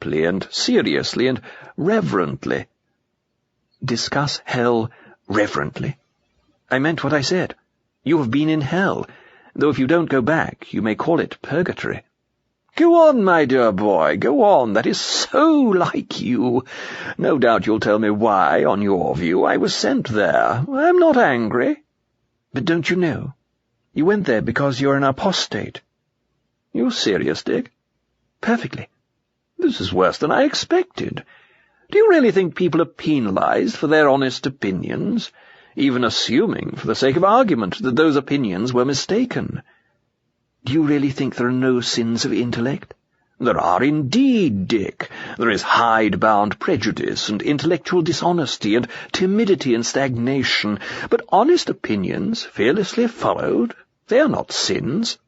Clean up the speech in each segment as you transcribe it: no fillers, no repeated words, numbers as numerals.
deeply and seriously and reverently." "Discuss hell reverently?" "I meant what I said. You have been in hell, though if you don't go back, you may call it purgatory." "Go on, my dear boy, go on. That is so like you. No doubt you'll tell me why, on your view, I was sent there. I am not angry." "But don't you know? You went there because you're an apostate." "You're serious, Dick?" "Perfectly." "This is worse than I expected. Do you really think people are penalized for their honest opinions, even assuming, for the sake of argument, that those opinions were mistaken?" "Do you really think there are no sins of intellect?" "There are indeed, Dick. There is hide-bound prejudice and intellectual dishonesty and timidity and stagnation. But honest opinions, fearlessly followed, they are not sins."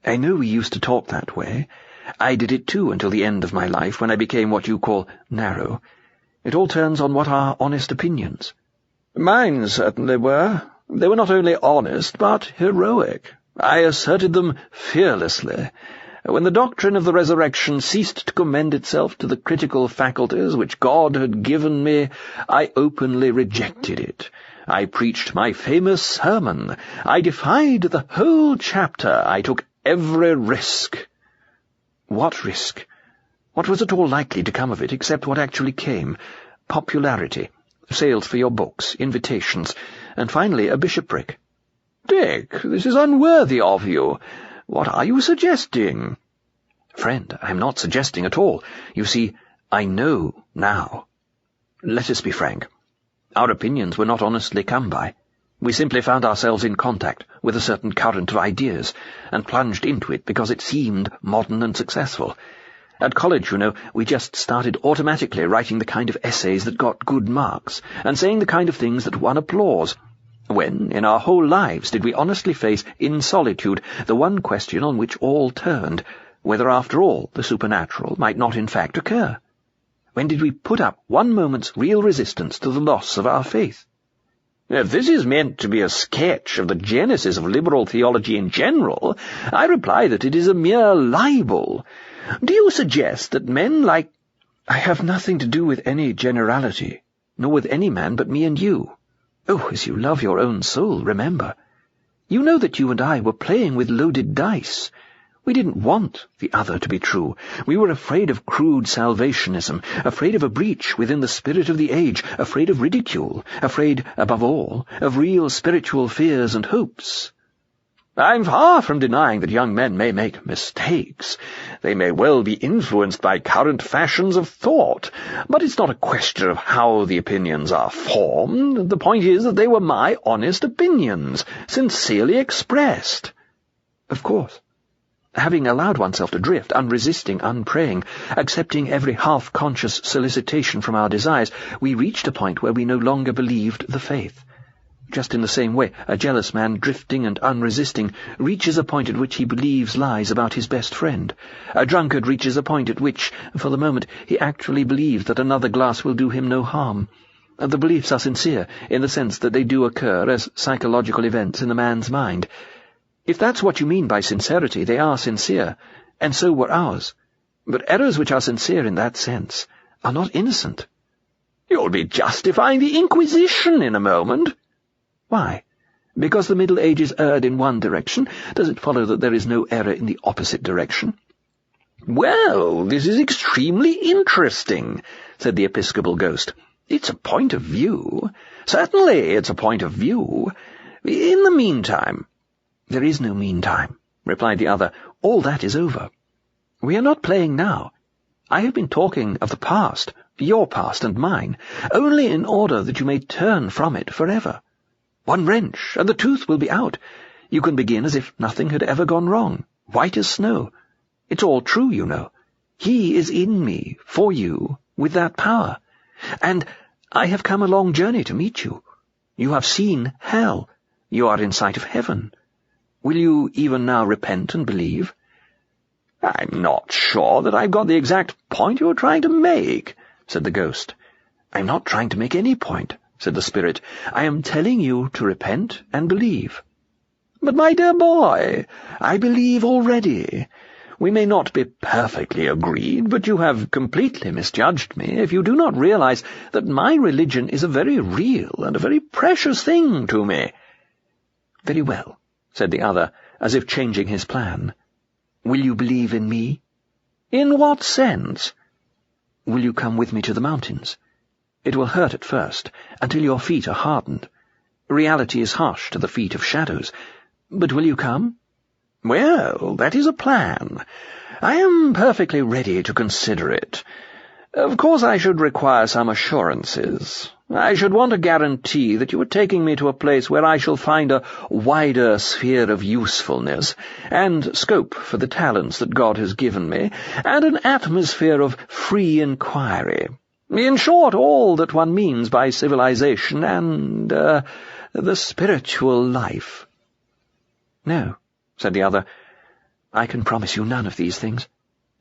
"I know we used to talk that way. I did it too until the end of my life, when I became what you call narrow. It all turns on what are honest opinions." "Mine certainly were. They were not only honest, but heroic. I asserted them fearlessly. When the doctrine of the resurrection ceased to commend itself to the critical faculties which God had given me, I openly rejected it. I preached my famous sermon. I defied the whole chapter. I took every risk." "What risk? What was at all likely to come of it, except what actually came? Popularity, sales for your books, invitations, and finally a bishopric." "Dick, this is unworthy of you. What are you suggesting?" "Friend, I am not suggesting at all. You see, I know now. Let us be frank. Our opinions were not honestly come by. We simply found ourselves in contact with a certain current of ideas, and plunged into it because it seemed modern and successful. At college, you know, we just started automatically writing the kind of essays that got good marks, and saying the kind of things that won applause. When, in our whole lives, did we honestly face, in solitude, the one question on which all turned, whether, after all, the supernatural might not in fact occur? When did we put up one moment's real resistance to the loss of our faith? If this is meant to be a sketch of the genesis of liberal theology in general, I reply that it is a mere libel. Do you suggest that men like— "I have nothing to do with any generality, nor with any man but me and you. Oh, as you love your own soul, remember. You know that you and I were playing with loaded dice. We didn't want the other to be true. We were afraid of crude salvationism, afraid of a breach within the spirit of the age, afraid of ridicule, afraid, above all, of real spiritual fears and hopes." "I'm far from denying that young men may make mistakes. They may well be influenced by current fashions of thought, but it's not a question of how the opinions are formed. The point is that they were my honest opinions, sincerely expressed." "Of course. Having allowed oneself to drift, unresisting, unpraying, accepting every half-conscious solicitation from our desires, we reached a point where we no longer believed the faith. Just in the same way, a jealous man, drifting and unresisting, reaches a point at which he believes lies about his best friend. A drunkard reaches a point at which, for the moment, he actually believes that another glass will do him no harm. The beliefs are sincere, in the sense that they do occur as psychological events in a man's mind. If that's what you mean by sincerity, they are sincere, and so were ours. But errors which are sincere in that sense are not innocent." "You'll be justifying the Inquisition in a moment." "Why? Because the Middle Ages erred in one direction, does it follow that there is no error in the opposite direction?" "Well, this is extremely interesting," said the Episcopal ghost. "It's a point of view. Certainly it's a point of view. In the meantime—" "There is no meantime," replied the other. "All that is over. We are not playing now. I have been talking of the past, your past and mine, only in order that you may turn from it forever. One wrench, and the tooth will be out. You can begin as if nothing had ever gone wrong, white as snow. It's all true, you know. He is in me, for you, with that power. And I have come a long journey to meet you. You have seen hell. You are in sight of heaven. Will you even now repent and believe?" "I'm not sure that I've got the exact point you're trying to make," said the ghost. "I'm not trying to make any point," said the spirit. "I am telling you to repent and believe." "But, my dear boy, I believe already. We may not be perfectly agreed, but you have completely misjudged me if you do not realize that my religion is a very real and a very precious thing to me." "Very well," said the other, as if changing his plan. "Will you believe in me?" "In what sense?" "Will you come with me to the mountains? It will hurt at first, until your feet are hardened. Reality is harsh to the feet of shadows. But will you come?" "Well, that is a plan. I am perfectly ready to consider it. Of course I should require some assurances. I should want a guarantee that you are taking me to a place where I shall find a wider sphere of usefulness, and scope for the talents that God has given me, and an atmosphere of free inquiry. In short, all that one means by civilization and, the spiritual life." "No," said the other. "I can promise you none of these things.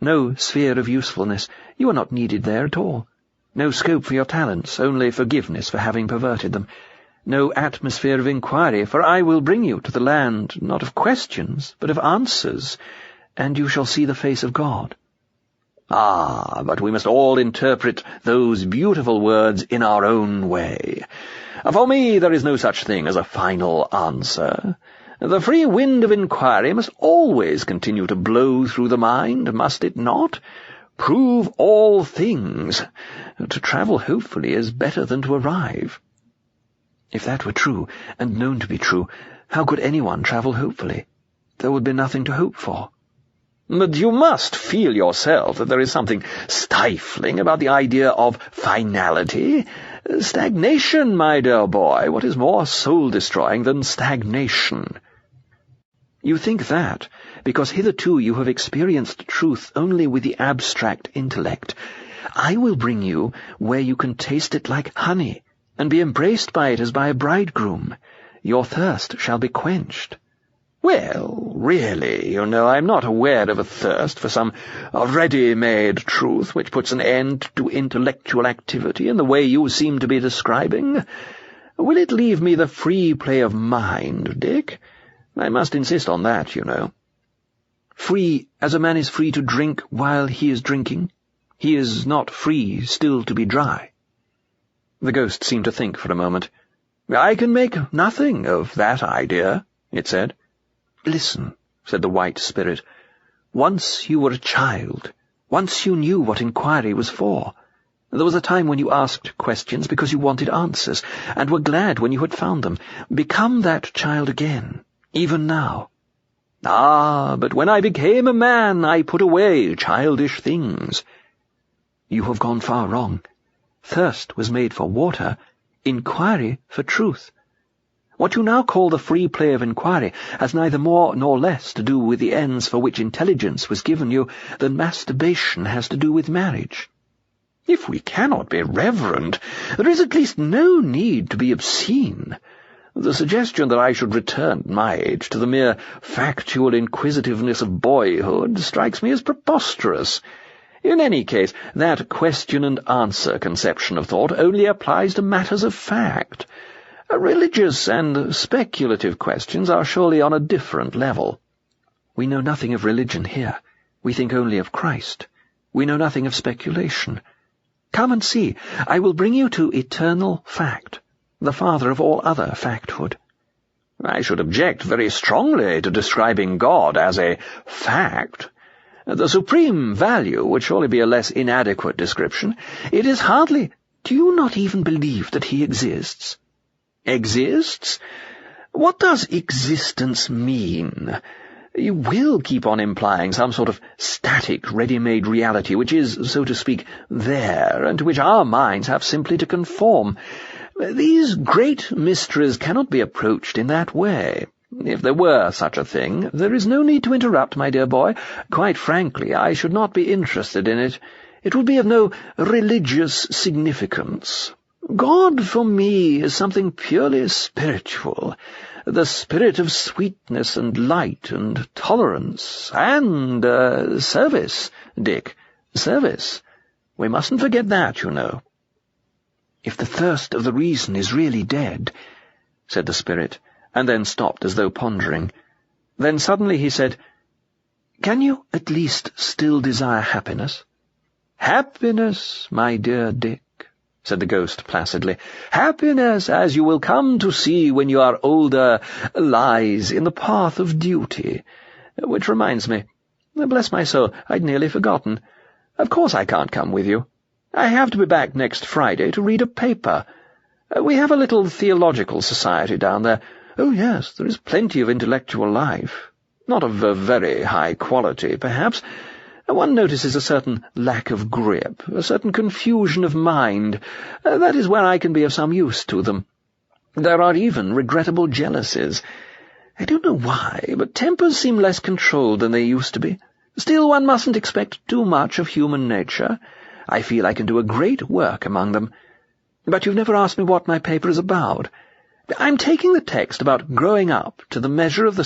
No sphere of usefulness. You are not needed there at all. No scope for your talents, only forgiveness for having perverted them. No atmosphere of inquiry, for I will bring you to the land not of questions, but of answers, and you shall see the face of God." "Ah, but we must all interpret those beautiful words in our own way. For me there is no such thing as a final answer. The free wind of inquiry must always continue to blow through the mind, must it not? Prove all things. To travel hopefully is better than to arrive." "If that were true, and known to be true, how could anyone travel hopefully? There would be nothing to hope for." "But you must feel yourself that there is something stifling about the idea of finality. Stagnation, my dear boy, what is more soul-destroying than stagnation?" "You think that, because hitherto you have experienced truth only with the abstract intellect. I will bring you where you can taste it like honey, and be embraced by it as by a bridegroom. Your thirst shall be quenched." "Well, really, you know, I am not aware of a thirst for some ready-made truth which puts an end to intellectual activity in the way you seem to be describing. Will it leave me the free play of mind, Dick? I must insist on that, you know." "Free as a man is free to drink while he is drinking. He is not free still to be dry." The ghost seemed to think for a moment. "I can make nothing of that idea," it said. "Listen," said the white spirit. "Once you were a child. Once you knew what inquiry was for. There was a time when you asked questions because you wanted answers, and were glad when you had found them. Become that child again, even now." "Ah, but when I became a man, I put away childish things." "You have gone far wrong. Thirst was made for water, inquiry for truth. What you now call the free play of inquiry has neither more nor less to do with the ends for which intelligence was given you than masturbation has to do with marriage." "If we cannot be reverent, there is at least no need to be obscene. The suggestion that I should return at my age to the mere factual inquisitiveness of boyhood strikes me as preposterous. In any case, that question-and-answer conception of thought only applies to matters of fact. Religious and speculative questions are surely on a different level." "We know nothing of religion here. We think only of Christ. We know nothing of speculation. Come and see. I will bring you to eternal fact, the father of all other facthood." "I should object very strongly to describing God as a fact. The supreme value would surely be a less inadequate description. It is hardly—" "Do you not even believe that he exists?" "Exists? What does existence mean? You will keep on implying some sort of static, ready-made reality which is, so to speak, there, and to which our minds have simply to conform. These great mysteries cannot be approached in that way. If there were such a thing, there is no need to interrupt, my dear boy. Quite frankly, I should not be interested in it. It would be of no religious significance. God, for me, is something purely spiritual, the spirit of sweetness and light and tolerance, and service, Dick, service. We mustn't forget that, you know." "If the thirst of the reason is really dead," said the spirit, and then stopped as though pondering. Then suddenly he said, Can you at least still desire happiness?" "Happiness, my dear Dick," said the ghost placidly. "Happiness, as you will come to see when you are older, lies in the path of duty. Which reminds me, bless my soul, I'd nearly forgotten. Of course I can't come with you. I have to be back next Friday to read a paper. We have a little theological society down there. Oh, yes, there is plenty of intellectual life. Not of a very high quality, perhaps. One notices a certain lack of grip, a certain confusion of mind. That is where I can be of some use to them. There are even regrettable jealousies. I don't know why, but tempers seem less controlled than they used to be. Still, one mustn't expect too much of human nature. I feel I can do a great work among them. But you've never asked me what my paper is about. I'm taking the text about growing up to the measure of the